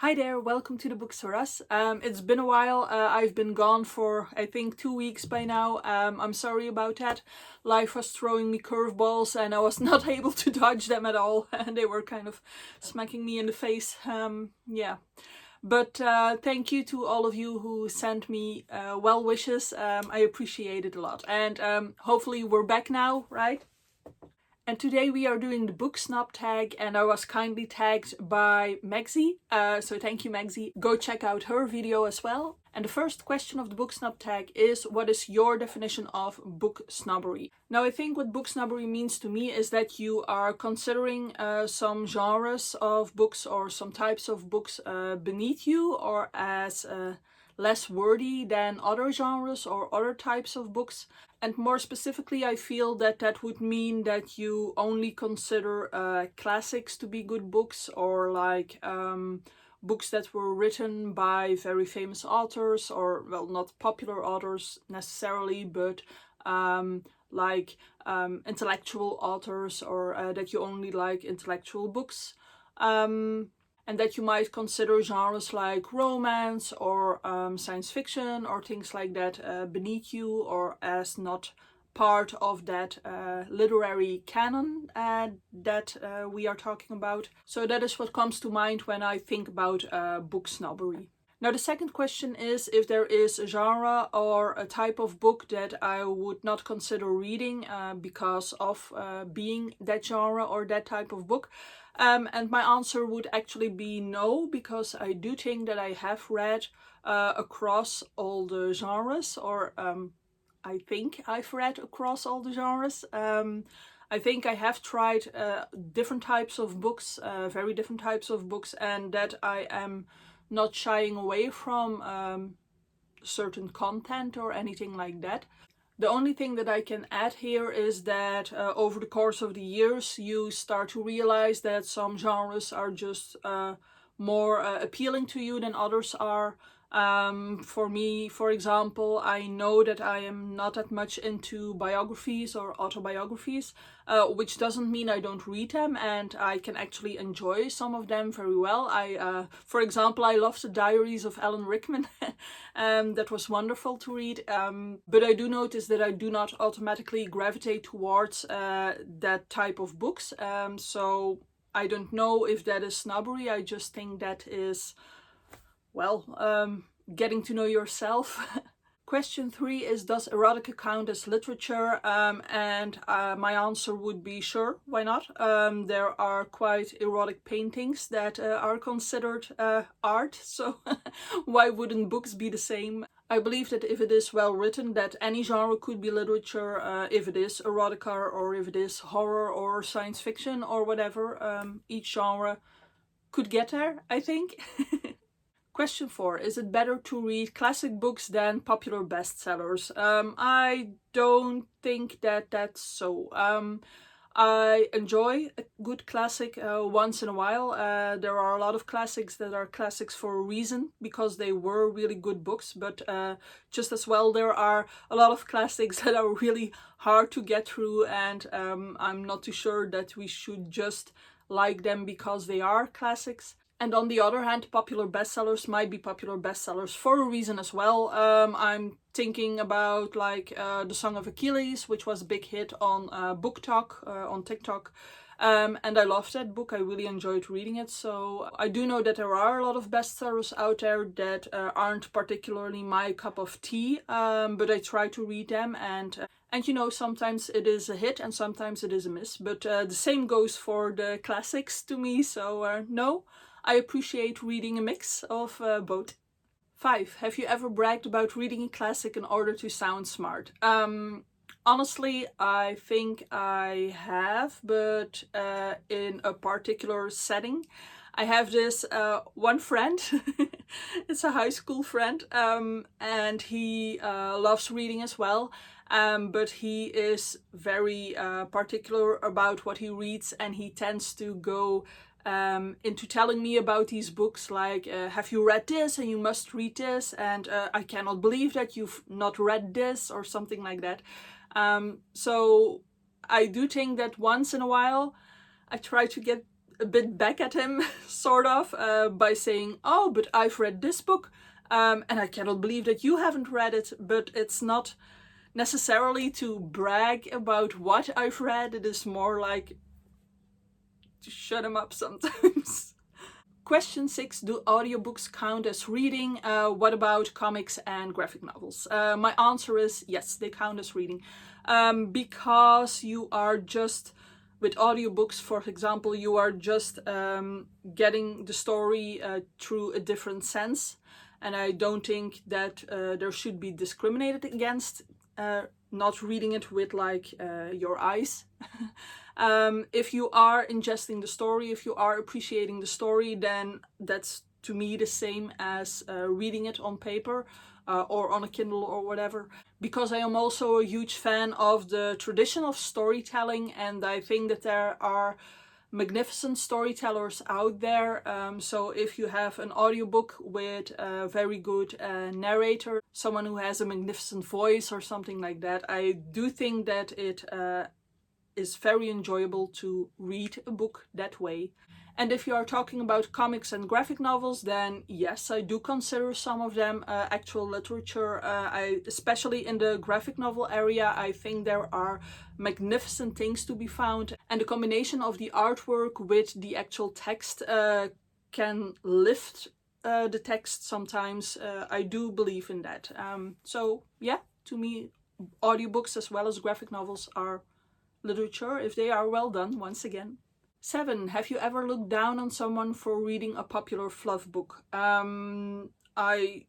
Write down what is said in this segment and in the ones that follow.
Hi there, welcome to the Books for Us. It's been a while. I've been gone for I think 2 weeks by now. I'm sorry about that. Life was throwing me curveballs and I was not able to dodge them at all. And they were kind of smacking me in the face. Yeah. But thank you to all of you who sent me well wishes. I appreciate it a lot. And hopefully we're back now, right? And today we are doing the book snob tag, and I was kindly tagged by Maxie. So thank you, Maxie. Go check out her video as well. And the first question of the book snob tag is, what is your definition of book snobbery? Now, I think what book snobbery means to me is that you are considering some genres of books or some types of books beneath you or as less worthy than other genres or other types of books. And more specifically, I feel that that would mean that you only consider classics to be good books, or like books that were written by very famous authors, or, well, not popular authors necessarily, but intellectual authors, or that you only like intellectual books. And that you might consider genres like romance or science fiction or things like that beneath you, or as not part of that literary canon that we are talking about. So that is what comes to mind when I think about book snobbery. Now, the second question is if there is a genre or a type of book that I would not consider reading because of being that genre or that type of book. And my answer would actually be no, because I do think that I have read across all the genres, or I think I've read across all the genres. I think I have tried different types of books, very different types of books, and that I am not shying away from certain content or anything like that. The only thing that I can add here is that over the course of the years, you start to realize that some genres are just more appealing to you than others are. For me, for example, I know that I am not that much into biographies or autobiographies, which doesn't mean I don't read them, and I can actually enjoy some of them very well. For example, I love the Diaries of Alan Rickman. That was wonderful to read. But I do notice that I do not automatically gravitate towards that type of books. So I don't know if that is snobbery. I just think that is, well, getting to know yourself. Question 3 is, does erotica count as literature? And my answer would be sure, why not? There are quite erotic paintings that are considered art, so why wouldn't books be the same? I believe that if it is well written, that any genre could be literature, if it is erotica or if it is horror or science fiction or whatever. Each genre could get there, I think. Question 4. Is it better to read classic books than popular bestsellers? I don't think that that's so. I enjoy a good classic once in a while. There are a lot of classics that are classics for a reason, because they were really good books, but just as well there are a lot of classics that are really hard to get through, and I'm not too sure that we should just like them because they are classics. And on the other hand, popular bestsellers might be popular bestsellers for a reason as well. I'm thinking about like The Song of Achilles, which was a big hit on booktag on TikTok. And I loved that book. I really enjoyed reading it. So I do know that there are a lot of bestsellers out there that aren't particularly my cup of tea, but I try to read them, and you know, sometimes it is a hit and sometimes it is a miss. But the same goes for the classics to me. So no, I appreciate reading a mix of both. 5. Have you ever bragged about reading a classic in order to sound smart? Honestly, I think I have, but in a particular setting. I have this one friend, it's a high school friend, and he loves reading as well. But he is very particular about what he reads, and he tends to go into telling me about these books, like, have you read this, and you must read this, and I cannot believe that you've not read this, or something like that. So I do think that once in a while I try to get a bit back at him, sort of, by saying, oh, but I've read this book, and I cannot believe that you haven't read it. But it's not necessarily to brag about what I've read. It is more like to shut him up sometimes. Question 6, do audiobooks count as reading? What about comics and graphic novels? My answer is yes, they count as reading. Because you are just, with audiobooks, for example, you are just getting the story through a different sense. And I don't think that there should be discriminated against not reading it with like your eyes. If you are ingesting the story, if you are appreciating the story, then that's to me the same as reading it on paper or on a Kindle or whatever. Because I am also a huge fan of the tradition of storytelling, and I think that there are magnificent storytellers out there. So if you have an audiobook with a very good narrator, someone who has a magnificent voice or something like that, I do think that it is very enjoyable to read a book that way. And if you are talking about comics and graphic novels, then yes, I do consider some of them actual literature. Especially in the graphic novel area, I think there are magnificent things to be found. And the combination of the artwork with the actual text can lift the text sometimes. I do believe in that. So yeah, to me, audiobooks as well as graphic novels are literature if they are well done, once again. 7, have you ever looked down on someone for reading a popular fluff book? I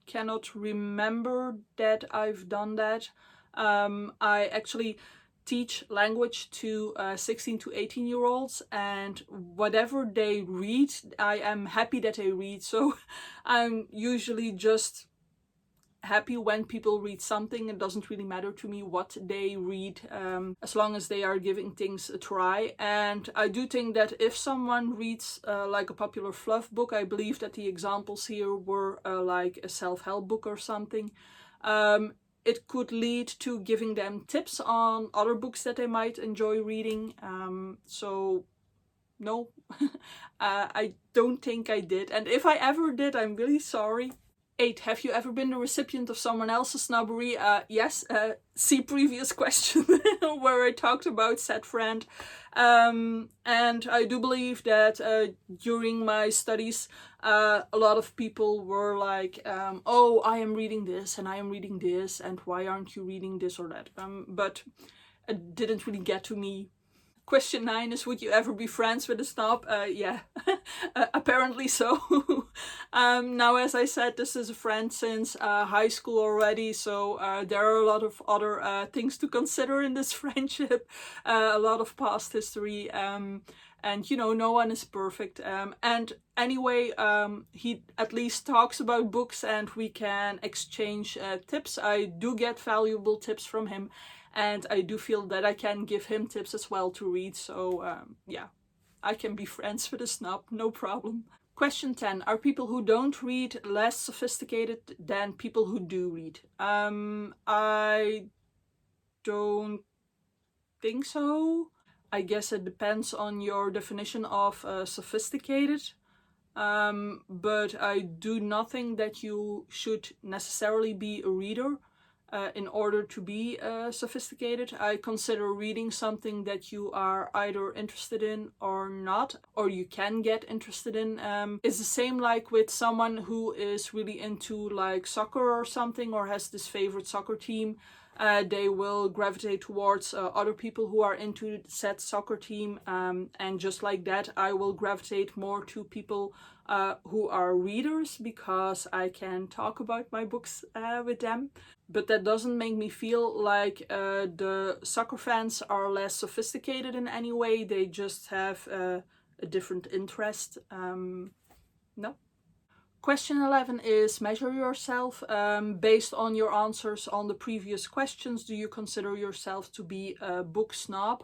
cannot remember that I've done that. I actually teach language to 16 to 18-year-olds, and whatever they read, I am happy that they read. So I'm usually just happy when people read something. It doesn't really matter to me what they read, as long as they are giving things a try. And I do think that if someone reads like a popular fluff book, I believe that the examples here were like a self-help book or something, it could lead to giving them tips on other books that they might enjoy reading. So no, I don't think I did. And if I ever did, I'm really sorry. 8, have you ever been the recipient of someone else's snobbery? Yes, see previous question where I talked about said friend. And I do believe that during my studies, a lot of people were like, oh, I am reading this and I am reading this, and why aren't you reading this or that? But it didn't really get to me. Question 9 is, would you ever be friends with a snob? Yeah, apparently so. Now, as I said, this is a friend since high school already, so there are a lot of other things to consider in this friendship, a lot of past history, and you know, no one is perfect. And anyway, he at least talks about books and we can exchange tips. I do get valuable tips from him. And I do feel that I can give him tips as well to read. So yeah, I can be friends with a snob, no problem. Question 10, are people who don't read less sophisticated than people who do read? I don't think so. I guess it depends on your definition of sophisticated. But I do not think that you should necessarily be a reader in order to be sophisticated. I consider reading something that you are either interested in or not, or you can get interested in. It's the same like with someone who is really into like soccer or something, or has this favorite soccer team. They will gravitate towards other people who are into said soccer team, and just like that, I will gravitate more to people who are readers, because I can talk about my books with them. But that doesn't make me feel like the soccer fans are less sophisticated in any way. They just have a different interest. No. Question 11 is, measure yourself. Based on your answers on the previous questions, do you consider yourself to be a book snob?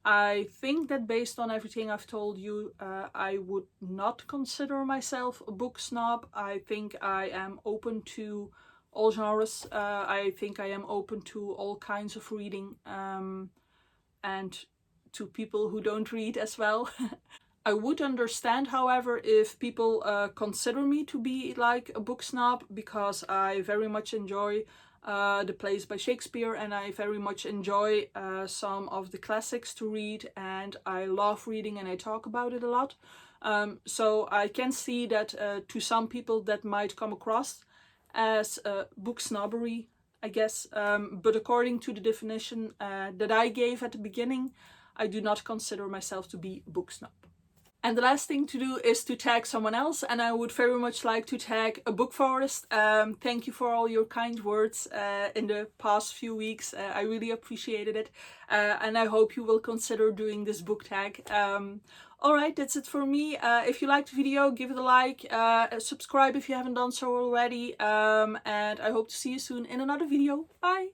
I think that based on everything I've told you, I would not consider myself a book snob. I think I am open to all genres. I think I am open to all kinds of reading. And to people who don't read as well. I would understand, however, if people consider me to be like a book snob, because I very much enjoy the plays by Shakespeare, and I very much enjoy some of the classics to read, and I love reading and I talk about it a lot. So I can see that to some people that might come across as book snobbery, I guess. But according to the definition that I gave at the beginning, I do not consider myself to be a book snob. And the last thing to do is to tag someone else, and I would very much like to tag a book forest. Thank you for all your kind words in the past few weeks. I really appreciated it, and I hope you will consider doing this book tag. Alright, that's it for me. If you liked the video, give it a like, subscribe if you haven't done so already, and I hope to see you soon in another video. Bye!